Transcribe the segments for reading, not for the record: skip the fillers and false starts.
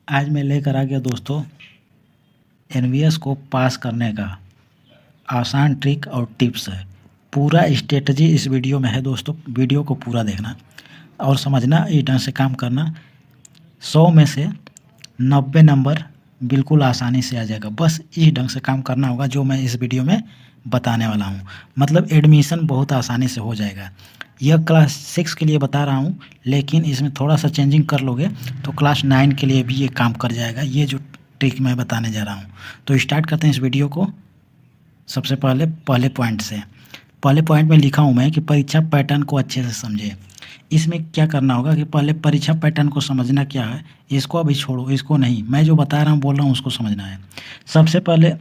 आज मैं लेकर आ गया दोस्तों एनवीएस को पास करने का आसान ट्रिक और टिप्स है। पूरा स्ट्रेटजी इस वीडियो में है दोस्तों। वीडियो को पूरा देखना और समझना, इस ढंग से काम करना। 100 में से 90 नंबर बिल्कुल आसानी से आ जाएगा। बस इस ढंग से काम करना होगा जो मैं इस वीडियो में बताने वाला हूँ। मतलब एडमिशन बहुत आसानी से हो जाएगा। यह क्लास 6 के लिए बता रहा हूँ, लेकिन इसमें थोड़ा सा चेंजिंग कर लोगे तो क्लास 9 के लिए भी ये काम कर जाएगा, ये जो ट्रिक मैं बताने जा रहा हूँ। तो स्टार्ट करते हैं इस वीडियो को। सबसे पहले पॉइंट से। पहले पॉइंट में लिखा हूँ मैं कि परीक्षा पैटर्न को अच्छे से समझे। इसमें क्या करना होगा कि पहले परीक्षा पैटर्न को समझना क्या है, इसको अभी छोड़ो, इसको नहीं, मैं जो बता रहा हूँ बोल रहा हूँ उसको समझना है। सबसे पहले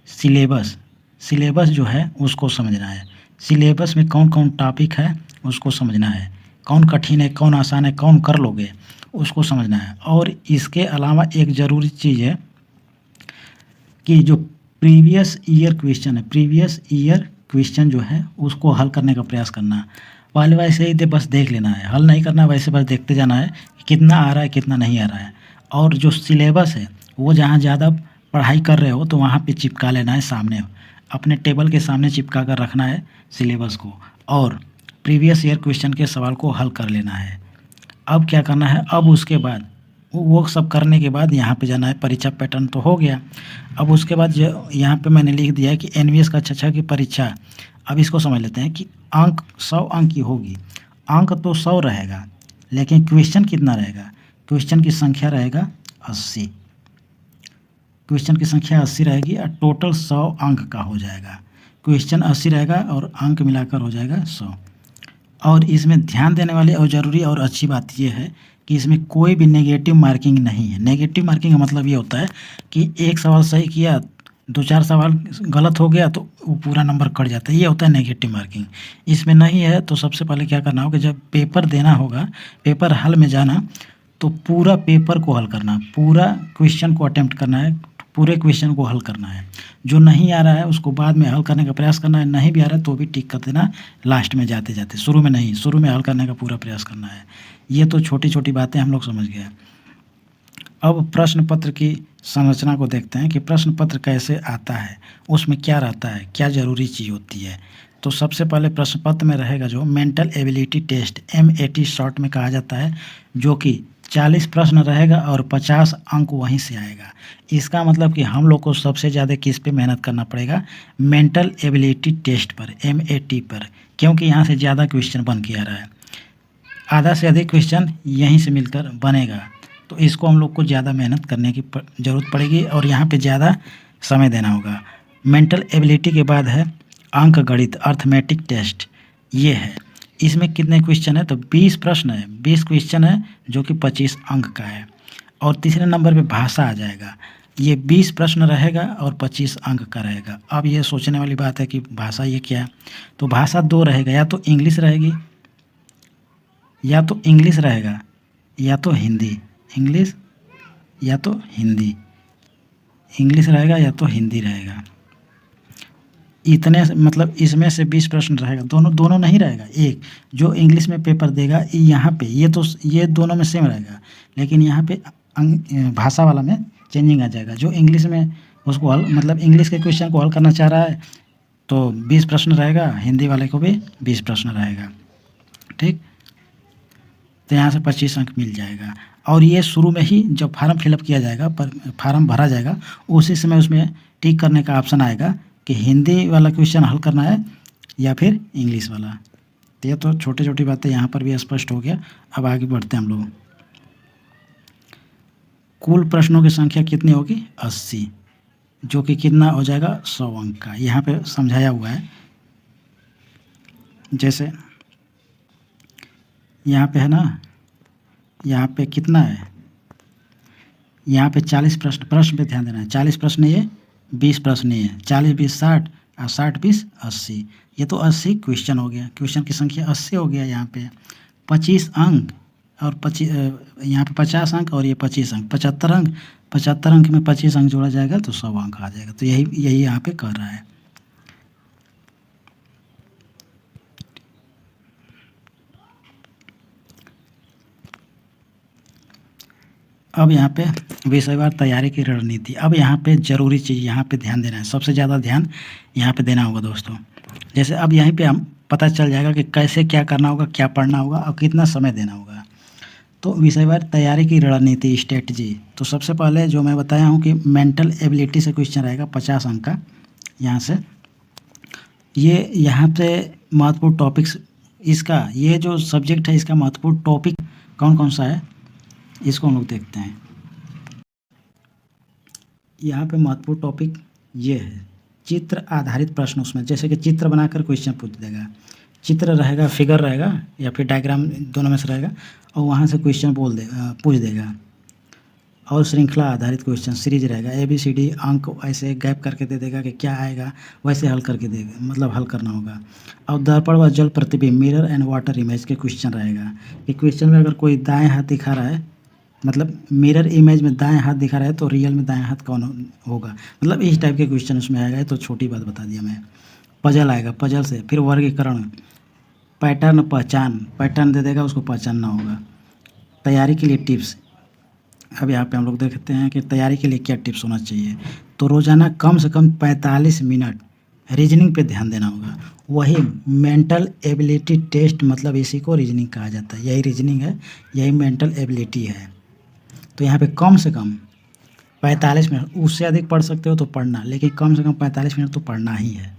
सिलेबस जो है उसको समझना है। सिलेबस में कौन कौन टॉपिक है उसको समझना है। कौन कठिन है, कौन आसान है, कौन कर लोगे उसको समझना है। और इसके अलावा एक ज़रूरी चीज़ है कि जो प्रीवियस ईयर क्वेश्चन जो है उसको हल करने का प्रयास करना। पहले वैसे ही बस देख लेना है, हल नहीं करना, वैसे बस देखते जाना है कि कितना आ रहा है कितना नहीं आ रहा है। और जो सिलेबस है वो जहाँ ज़्यादा पढ़ाई कर रहे हो तो वहाँ पे चिपका लेना है, सामने अपने टेबल के सामने चिपका कर रखना है सिलेबस को, और प्रीवियस ईयर क्वेश्चन के सवाल को हल कर लेना है। अब क्या करना है, अब उसके बाद वो सब करने के बाद यहाँ पे जाना है। परीक्षा पैटर्न तो हो गया। अब उसके बाद जो यहाँ पे मैंने लिख दिया है कि एनवीएस का कक्षा की परीक्षा। अब इसको समझ लेते हैं कि अंक 100 अंक की होगी। अंक तो 100 रहेगा, लेकिन क्वेश्चन कितना रहेगा? क्वेश्चन की संख्या रहेगा 80। क्वेश्चन की संख्या 80 रहेगी और टोटल 100 अंक का हो जाएगा। क्वेश्चन 80 रहेगा और अंक मिलाकर हो जाएगा 100। और इसमें ध्यान देने वाली और ज़रूरी और अच्छी बात यह है कि इसमें कोई भी नेगेटिव मार्किंग नहीं है। नेगेटिव मार्किंग का मतलब ये होता है कि एक सवाल सही किया, 2-4 सवाल गलत हो गया तो वो पूरा नंबर कट जाता है, ये होता है नेगेटिव मार्किंग। इसमें नहीं है। तो सबसे पहले क्या करना होगा, जब पेपर देना होगा, पेपर हल में जाना, तो पूरा पेपर को हल करना, पूरा क्वेश्चन को अटेम्प्ट करना है, पूरे क्वेश्चन को हल करना है। जो नहीं आ रहा है उसको बाद में हल करने का प्रयास करना है। नहीं भी आ रहा है तो भी टिक कर देना लास्ट में जाते जाते, शुरू में नहीं, शुरू में हल करने का पूरा प्रयास करना है। ये तो छोटी छोटी बातें हम लोग समझ गए। अब प्रश्न पत्र की संरचना को देखते हैं कि प्रश्न पत्र कैसे आता है, उसमें क्या रहता है, क्या ज़रूरी चीज़ होती है। तो सबसे पहले प्रश्न पत्र में रहेगा जो mental ability test, MAT short में कहा जाता है, जो कि 40 प्रश्न रहेगा और 50 अंक वहीं से आएगा। इसका मतलब कि हम लोग को सबसे ज़्यादा किस पे मेहनत करना पड़ेगा? मेंटल एबिलिटी टेस्ट पर, MAT पर, क्योंकि यहाँ से ज़्यादा क्वेश्चन बन के आ रहा है। आधा से अधिक क्वेश्चन यहीं से मिलकर बनेगा, तो इसको हम लोग को ज़्यादा मेहनत करने की ज़रूरत पड़ेगी और यहाँ पे ज़्यादा समय देना होगा। मेंटल एबिलिटी के बाद है अंक गणित, अर्थमेटिक टेस्ट। ये है, इसमें कितने क्वेश्चन है? तो 20 प्रश्न है, 20 क्वेश्चन है जो कि 25 अंक का है। और तीसरे नंबर पे भाषा आ जाएगा। ये 20 प्रश्न रहेगा और 25 अंक का रहेगा। अब ये सोचने वाली बात है कि भाषा ये क्या है? तो भाषा 2 रहेगा, या तो इंग्लिश रहेगी, या तो इंग्लिश रहेगा, या तो हिंदी। इंग्लिश या तो हिंदी, इंग्लिश रहेगा या तो हिंदी रहेगा। इतने मतलब इसमें से 20 प्रश्न रहेगा, दोनों नहीं रहेगा। एक जो इंग्लिश में पेपर देगा यहाँ पे, ये दोनों में सेम रहेगा, लेकिन यहाँ पे भाषा वाला में चेंजिंग आ जाएगा। जो इंग्लिश में उसको हल, मतलब इंग्लिश के क्वेश्चन को हल करना चाह रहा है तो 20 प्रश्न रहेगा, हिंदी वाले को भी 20 प्रश्न रहेगा। ठीक, तो यहाँ से 25 अंक मिल जाएगा। और ये शुरू में ही जब फॉर्म फिलअप किया जाएगा, पर फॉर्म भरा जाएगा, उसी समय उसमें टिक करने का ऑप्शन आएगा कि हिंदी वाला क्वेश्चन हल करना है या फिर इंग्लिश वाला। तो ये तो छोटी छोटी बातें यहाँ पर भी स्पष्ट हो गया। अब आगे बढ़ते हैं हम लोग। कुल प्रश्नों की संख्या कितनी होगी? 80, जो कि कितना हो जाएगा? 100 अंक का। यहाँ पे समझाया हुआ है, जैसे यहाँ पे है ना, यहाँ पे कितना है, यहाँ पे 40 प्रश्न पे ध्यान देना है। 40 प्रश्न ये, 20 प्रश्न ये, 40 20 60 और 60 20 80। ये तो 80 क्वेश्चन हो गया, क्वेश्चन की संख्या 80 हो गया। यहाँ पे 25 अंक और 25, यहाँ पे 50 अंक और ये 25 अंक, 75 अंक। 75 अंक में 25 अंक जोड़ा जाएगा तो 100 अंक आ जाएगा। तो यही यहाँ पे कर रहा है। अब यहाँ पे विषयवार तैयारी की रणनीति। अब यहाँ पे ज़रूरी चीज़ यहाँ पे ध्यान देना है, सबसे ज़्यादा ध्यान यहाँ पे देना होगा दोस्तों। जैसे अब यहीं पे हम पता चल जाएगा कि कैसे क्या करना होगा, क्या पढ़ना होगा और कितना समय देना होगा। तो विषयवार तैयारी की रणनीति, स्ट्रेटजी। तो सबसे पहले जो मैं बताया हूँ कि मेंटल एबिलिटी से क्वेश्चन रहेगा 50 अंक का यहाँ से। ये यहाँ पे महत्वपूर्ण टॉपिक्स, इसका ये जो सब्जेक्ट है इसका महत्वपूर्ण टॉपिक कौन कौन सा है इसको हम लोग देखते हैं। यहाँ पे महत्वपूर्ण टॉपिक ये है, चित्र आधारित प्रश्न। उसमें जैसे कि चित्र बनाकर क्वेश्चन पूछ देगा, चित्र रहेगा, फिगर रहेगा या फिर डायग्राम, दोनों में से रहेगा, और वहाँ से क्वेश्चन पूछ देगा। और श्रृंखला आधारित क्वेश्चन सीरीज रहेगा, ABCD अंक ऐसे गैप करके दे देगा कि क्या आएगा, वैसे हल करके देगा, मतलब हल करना होगा। और दर्पण व जल प्रतिबिंब, मिरर एंड वाटर इमेज के क्वेश्चन रहेगा कि क्वेश्चन में अगर कोई दाएं हाथ दिखा रहा है, मतलब मिरर इमेज में दाएं हाथ दिखा रहा है तो रियल में दाएं हाथ कौन होगा, मतलब इस टाइप के क्वेश्चन उसमें आएगा। तो छोटी बात बता दिया मैं। पजल आएगा, पजल से फिर वर्गीकरण, पैटर्न पहचान, पैटर्न दे देगा, उसको पहचानना होगा। तैयारी के लिए टिप्स, अब यहाँ पे हम लोग देखते हैं कि तैयारी के लिए क्या टिप्स होना चाहिए। तो रोज़ाना कम से कम 45 मिनट रीजनिंग पे ध्यान देना होगा। वही मेंटल एबिलिटी टेस्ट, मतलब इसी को रीजनिंग कहा जाता है, यही रीजनिंग है, यही मेंटल एबिलिटी है। तो यहाँ पे कम से कम 45 मिनट, उससे अधिक पढ़ सकते हो तो पढ़ना, लेकिन कम से कम 45 मिनट तो पढ़ना ही है।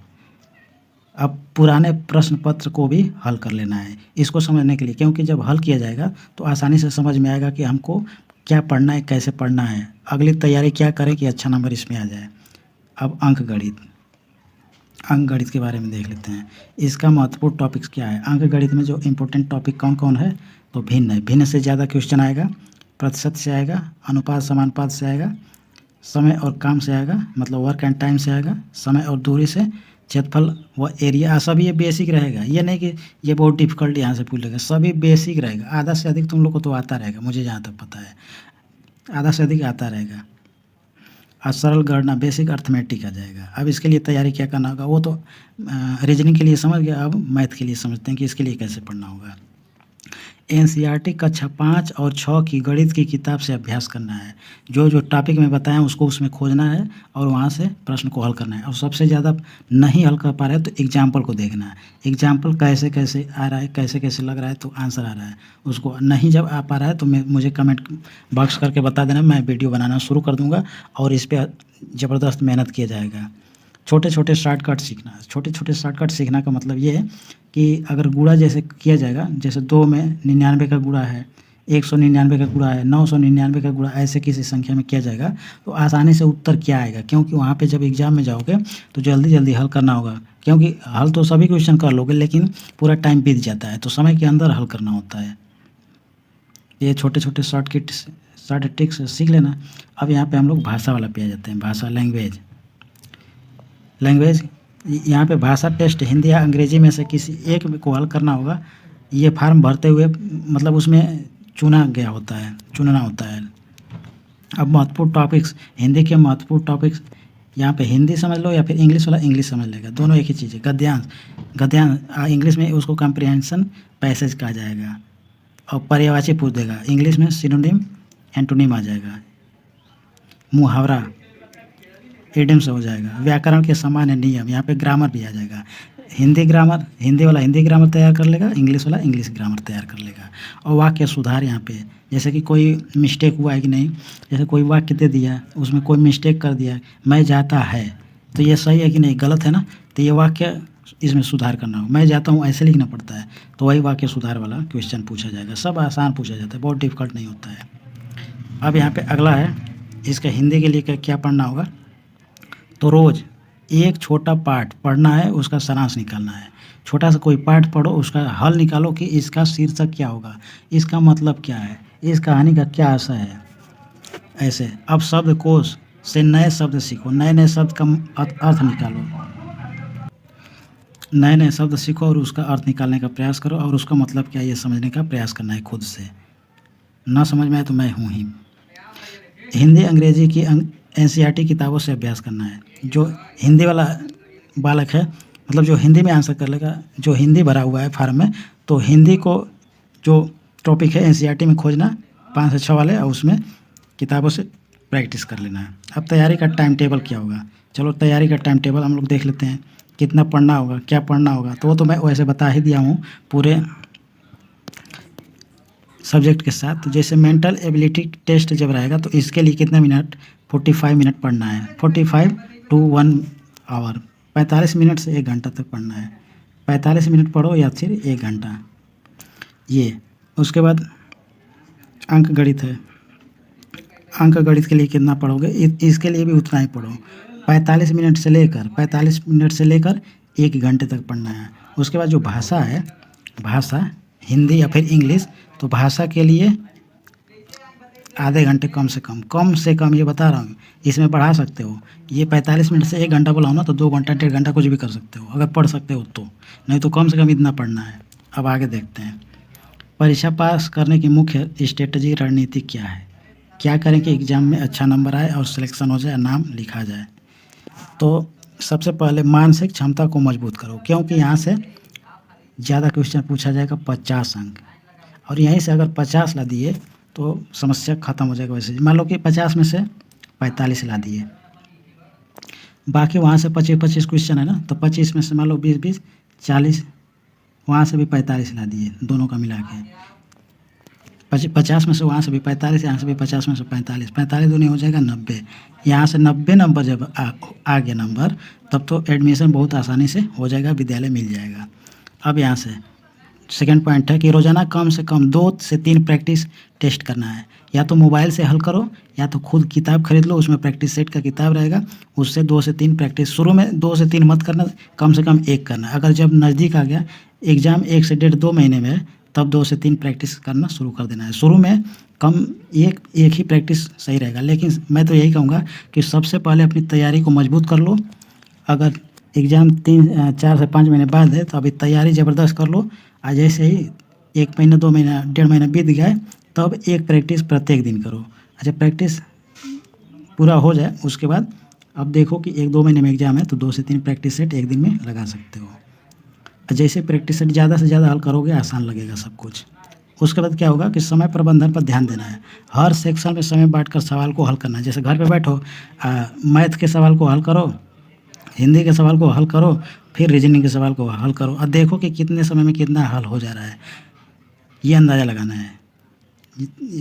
अब पुराने प्रश्न पत्र को भी हल कर लेना है इसको समझने के लिए, क्योंकि जब हल किया जाएगा तो आसानी से समझ में आएगा कि हमको क्या पढ़ना है, कैसे पढ़ना है, अगली तैयारी क्या करें कि अच्छा नंबर इसमें आ जाए। अब अंक गणित के बारे में देख लेते हैं। इसका महत्वपूर्ण टॉपिक्स क्या है। अंक गणित में जो इम्पोर्टेंट टॉपिक कौन कौन है, तो भिन्न है, भिन्न से ज़्यादा क्वेश्चन आएगा, प्रतिशत से आएगा, अनुपात समानुपात से आएगा, समय और काम से आएगा, मतलब वर्क एंड टाइम से आएगा, समय और दूरी से, क्षेत्रफल व एरिया, सभी ये बेसिक रहेगा। ये नहीं कि ये बहुत डिफिकल्ट यहाँ से पूछ लेगा, सभी बेसिक रहेगा। आधा से अधिक तुम लोग को तो आता रहेगा, मुझे जहाँ तक पता है आधा से अधिक आता रहेगा। और सरल गणना, बेसिक अर्थमेटिक आ जाएगा। अब इसके लिए तैयारी क्या करना होगा, वो तो रीजनिंग के लिए समझ गया, अब मैथ के लिए समझते हैं कि इसके लिए कैसे पढ़ना होगा। NCERT कक्षा 5 और 6 की गणित की किताब से अभ्यास करना है। जो जो टॉपिक में बताया उसको उसमें खोजना है और वहाँ से प्रश्न को हल करना है। और सबसे ज़्यादा नहीं हल कर पा रहे हैं तो एग्जाम्पल को देखना है, एग्जाम्पल कैसे कैसे आ रहा है, कैसे कैसे लग रहा है तो आंसर आ रहा है। उसको नहीं जब आ पा रहा है तो मुझे कमेंट बॉक्स करके बता देना, मैं वीडियो बनाना शुरू कर दूँगा और इस पर ज़बरदस्त मेहनत किया जाएगा। छोटे छोटे शॉर्टकट सीखना, छोटे छोटे शॉर्टकट सीखना का मतलब ये है कि अगर गुणा जैसे किया जाएगा, जैसे 2 में 99 का गुणा है, 199 का गुणा है, 999 का गुणा, ऐसे किसी संख्या में किया जाएगा तो आसानी से उत्तर क्या आएगा। क्योंकि वहाँ पे जब एग्ज़ाम में जाओगे तो जल्दी जल्दी हल करना होगा, क्योंकि हल तो सभी क्वेश्चन कर लोगे लेकिन पूरा टाइम बीत जाता है, तो समय के अंदर हल करना होता है। ये छोटे छोटे शॉर्ट ट्रिक्स सीख लेना। अब यहाँ पर हम लोग भाषा वाला पे आ जाते हैं, भाषा, लैंग्वेज। यहाँ पे भाषा टेस्ट हिंदी या अंग्रेजी में से किसी एक को हल करना होगा। ये फार्म भरते हुए मतलब उसमें चुनना होता है। अब महत्वपूर्ण टॉपिक्स, हिंदी के महत्वपूर्ण टॉपिक्स, यहाँ पे हिंदी समझ लो या फिर इंग्लिश वाला इंग्लिश समझ लेगा, दोनों एक ही चीज़ है। गद्यांश इंग्लिश में उसको कॉम्प्रिहेंशन पैसेज कहा जाएगा। और पर्यायवाची पूछ देगा, इंग्लिश में सिनोनिम एंटोनिम आ जाएगा। मुहावरा इडियम से हो जाएगा। व्याकरण के सामान्य नियम, यहाँ पे ग्रामर भी आ जाएगा। हिंदी ग्रामर, हिंदी वाला हिंदी ग्रामर तैयार कर लेगा, इंग्लिश वाला इंग्लिश ग्रामर तैयार कर लेगा। और वाक्य सुधार, यहाँ पे जैसे कि कोई मिस्टेक हुआ है कि नहीं, जैसे कोई वाक्य दे दिया उसमें कोई मिस्टेक कर दिया, मैं जाता है, तो ये सही है कि नहीं, गलत है ना, तो ये वाक्य इसमें सुधार करना हो। मैं जाता हूँ ऐसे लिखना पड़ता है, तो वही वाक्य सुधार वाला क्वेश्चन पूछा जाएगा। सब आसान पूछा जाता है, बहुत डिफिकल्ट नहीं होता है। अब यहाँ पे अगला है, इसका हिंदी के लिए क्या पढ़ना होगा। तो रोज़ एक छोटा पाठ पढ़ना है, उसका सारांश निकालना है। छोटा सा कोई पाठ पढ़ो, उसका हल निकालो कि इसका शीर्षक क्या होगा, इसका मतलब क्या है, इस कहानी का क्या आशय है। ऐसे अब शब्दकोश से नए शब्द सीखो, नए नए शब्द का अर्थ निकालो, नए नए शब्द सीखो और उसका अर्थ निकालने का प्रयास करो और उसका मतलब क्या है ये समझने का प्रयास करना है खुद से। ना समझ में आए तो मैं हूँ ही। हिंदी अंग्रेजी की NCERT किताबों से अभ्यास करना है। जो हिंदी वाला बालक है, मतलब जो हिंदी में आंसर कर लेगा, जो हिंदी भरा हुआ है फार्म में, तो हिंदी को जो टॉपिक है NCERT में खोजना 5 से 6 वाले, और उसमें किताबों से प्रैक्टिस कर लेना है। अब तैयारी का टाइम टेबल क्या होगा, चलो तैयारी का टाइम टेबल हम लोग देख लेते हैं, कितना पढ़ना होगा, क्या पढ़ना होगा। तो वो तो मैं वैसे बता ही दिया हूँ पूरे सब्जेक्ट के साथ। तो जैसे मेंटल एबिलिटी टेस्ट जब रहेगा तो इसके लिए कितने मिनट, 45 मिनट पढ़ना है, 45 to 1 आवर, 45 मिनट से 1 घंटा तक पढ़ना है। 45 मिनट पढ़ो या फिर 1 घंटा ये। उसके बाद अंक गणित है, अंक गणित के लिए कितना पढ़ोगे, इसके लिए भी उतना ही पढ़ो। 45 मिनट से लेकर 1 घंटे तक पढ़ना है। उसके बाद जो भाषा है, भाषा हिंदी या फिर इंग्लिश, तो भाषा के लिए आधे घंटे कम से कम ये बता रहा हूँ, इसमें बढ़ा सकते हो। ये 45 मिनट से 1 घंटा बोला हूँ ना, तो 2 घंटा 1.5 घंटा कुछ भी कर सकते हो अगर पढ़ सकते हो तो, नहीं तो कम से कम इतना पढ़ना है। अब आगे देखते हैं, परीक्षा पास करने की मुख्य स्ट्रेटजी रणनीति क्या है। क्या करें कि एग्ज़ाम में अच्छा नंबर आए और सिलेक्शन हो जाए, नाम लिखा जाए। तो सबसे पहले मानसिक क्षमता को मजबूत करो, क्योंकि यहाँ से ज़्यादा क्वेश्चन पूछा जाएगा, 50 अंक, और यहीं से अगर 50 ला दिए तो समस्या ख़त्म हो जाएगा। वैसे मान लो कि 50 में से 45 ला दिए, बाकी वहाँ से 25 क्वेश्चन है ना, तो 25 में से मान लो 20 40, वहाँ से भी 45 ला दिए, दोनों का मिला के 50 में से वहाँ से भी 45, यहाँ से भी 50 में से 45 दूनी हो जाएगा 90। यहाँ से 90 नंबर जब आ गया नंबर, तब तो एडमिशन बहुत आसानी से हो जाएगा, विद्यालय मिल जाएगा। अब यहाँ से सेकंड पॉइंट है कि रोज़ाना कम से कम 2 से 3 प्रैक्टिस टेस्ट करना है। या तो मोबाइल से हल करो या तो खुद किताब खरीद लो, उसमें प्रैक्टिस सेट का किताब रहेगा, उससे 2 से 3 प्रैक्टिस। शुरू में 2 से 3 मत करना, कम से कम 1 करना। अगर जब नज़दीक आ गया एग्ज़ाम, 1 से 1.5-2 महीने में है, तब 2 से 3 प्रैक्टिस करना शुरू कर देना है। शुरू में कम एक ही प्रैक्टिस सही रहेगा, लेकिन मैं तो यही कहूँगा कि सबसे पहले अपनी तैयारी को मजबूत कर लो। अगर एग्ज़ाम 4 से 5 महीने बाद है तो अभी तैयारी ज़बरदस्त कर लो। आज जैसे ही 1 महीना 2 महीना 1.5 महीना बीत गया, तब 1 प्रैक्टिस प्रत्येक दिन करो। अच्छा, प्रैक्टिस पूरा हो जाए उसके बाद अब देखो कि 1-2 महीने में एग्ज़ाम है, तो 2 से 3 प्रैक्टिस सेट एक दिन में लगा सकते हो। जैसे प्रैक्टिस सेट ज़्यादा से ज़्यादा हल करोगे, आसान लगेगा सब कुछ। उसके बाद क्या होगा कि समय प्रबंधन पर ध्यान देना है। हर सेक्शन में समय बांटकर सवाल को हल करना है। जैसे घर पे बैठो, मैथ के सवाल को हल करो, हिंदी के सवाल को हल करो, फिर रीजनिंग के सवाल को हल करो, और देखो कि कितने समय में कितना हल हो जा रहा है, ये अंदाज़ा लगाना है।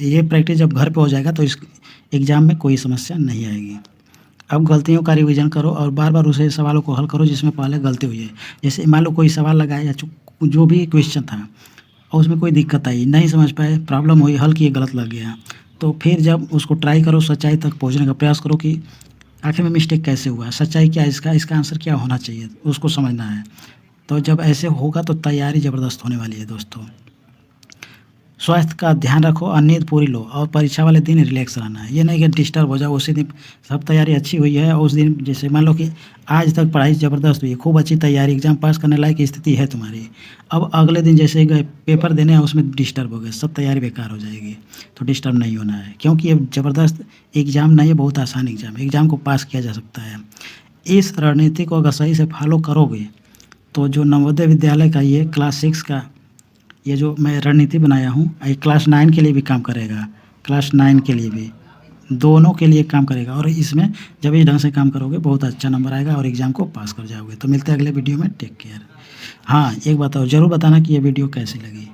ये प्रैक्टिस जब घर पे हो जाएगा तो इस एग्ज़ाम में कोई समस्या नहीं आएगी। अब गलतियों का रिवीजन करो और बार बार उसे सवालों को हल करो जिसमें पहले गलती हुई है। जैसे मान लो कोई सवाल लगाया या जो भी क्वेश्चन था और उसमें कोई दिक्कत आई, नहीं समझ पाए, प्रॉब्लम हुई, हल किए, गलत लग गया, तो फिर जब उसको ट्राई करो, सच्चाई तक पहुँचने का प्रयास करो कि आखिर में मिस्टेक कैसे हुआ, सच्चाई क्या है, इसका आंसर क्या होना चाहिए, उसको समझना है। तो जब ऐसे होगा तो तैयारी ज़बरदस्त होने वाली है दोस्तों। स्वास्थ्य का ध्यान रखो और नींद पूरी लो, और परीक्षा वाले दिन रिलैक्स रहना है। ये नहीं कि डिस्टर्ब हो जाओ उसी दिन, सब तैयारी अच्छी हुई है और उस दिन जैसे मान लो कि आज तक पढ़ाई ज़बरदस्त हुई है, खूब अच्छी तैयारी, एग्ज़ाम पास करने लायक स्थिति है तुम्हारी, अब अगले दिन जैसे गए पेपर देने हैं उसमें डिस्टर्ब हो गए, सब तैयारी बेकार हो जाएगी। तो डिस्टर्ब नहीं होना है, क्योंकि ये ज़बरदस्त एग्ज़ाम नहीं है, बहुत आसान एग्ज़ाम है, एग्ज़ाम को पास किया जा सकता है। इस रणनीति को अगर सही से फॉलो करोगे तो जो नवोदय विद्यालय का ये क्लास 6 का ये जो मैं रणनीति बनाया हूँ, ये क्लास 9 के लिए भी काम करेगा, क्लास 9 के लिए भी, दोनों के लिए काम करेगा। और इसमें जब इस ढंग से काम करोगे बहुत अच्छा नंबर आएगा और एग्ज़ाम को पास कर जाओगे। तो मिलते हैं अगले वीडियो में, टेक केयर। हाँ, एक बताओ, ज़रूर बताना कि ये वीडियो कैसी लगी।